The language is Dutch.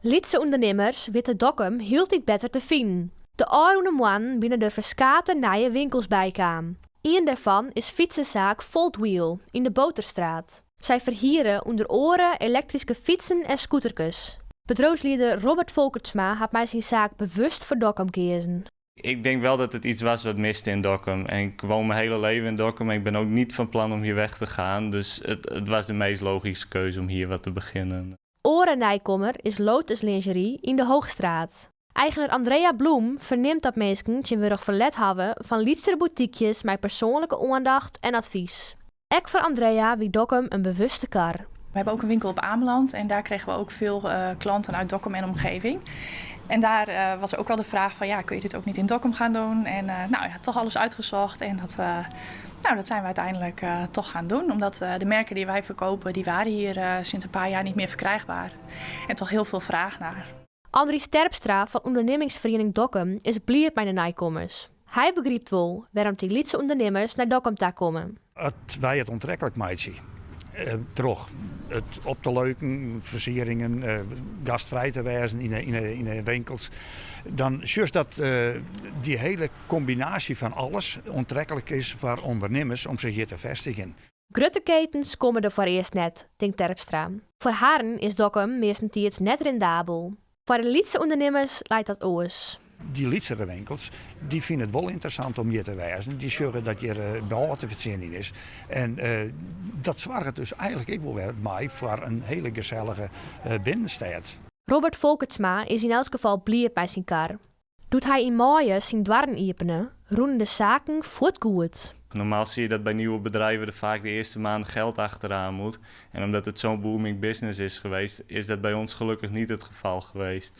Lietse ondernemers weten Dokkum hield iets beter te vinden. De oude man binnen de verskate nieuwe winkels bijkwam. Een daarvan is fietsenzaak Voltwheel in de Boterstraat. Zij verhieren onder oren elektrische fietsen en scooterkes. Bedrijfsleider Robert Volkertsma had mij zijn zaak bewust voor Dokkum gekozen. Ik denk wel dat het iets was wat miste in Dokkum. En ik woon mijn hele leven in Dokkum en ik ben ook niet van plan om hier weg te gaan. Dus het was de meest logische keuze om hier wat te beginnen. Oren-nijkommer is Lotus Lingerie in de Hoogstraat. Eigenaar Andrea Bloem verneemt dat mensen zich weer verlet hebben van lietsere boutiquejes met persoonlijke aandacht en advies. Ek voor Andrea wie Dokkum een bewuste kar. We hebben ook een winkel op Ameland en daar kregen we ook veel klanten uit Dokkum en omgeving. En daar was ook wel de vraag van, ja, kun je dit ook niet in Dokkum gaan doen? En toch alles uitgezocht en dat zijn we uiteindelijk toch gaan doen. Omdat de merken die wij verkopen, die waren hier sinds een paar jaar niet meer verkrijgbaar. En toch heel veel vraag naar. Andries Terpstra van ondernemingsvereniging Dokkum is blij bij de nijkommers. Hij begrijpt wel waarom die lietse ondernemers naar Dokkum komen. Wij het onttrekkelijk meidje. Terug. Het op te leuken, versieringen, gastvrij te wijzen in de winkels. Dan juist dat die hele combinatie van alles onttrekkelijk is voor ondernemers om zich hier te vestigen. Grutteketens komen er voor eerst net, denkt Terpstra. Voor haren is Dokkum meestentijds net rendabel. Voor de lietse ondernemers leidt dat oors. Die lietsere winkels, die vinden het wel interessant om hier te wijzen. Die zorgen dat je behoorlijk te verzinnen is. En dat zorgt dus eigenlijk ook wel weer mij voor een hele gezellige binnenstad. Robert Volkertsma is in elk geval blij bij zijn kar. Doet hij in maaien zijn dwarren openen, roenen de zaken voortgoed. Normaal zie je dat bij nieuwe bedrijven er vaak de eerste maand geld achteraan moet. En omdat het zo'n booming business is geweest, is dat bij ons gelukkig niet het geval geweest.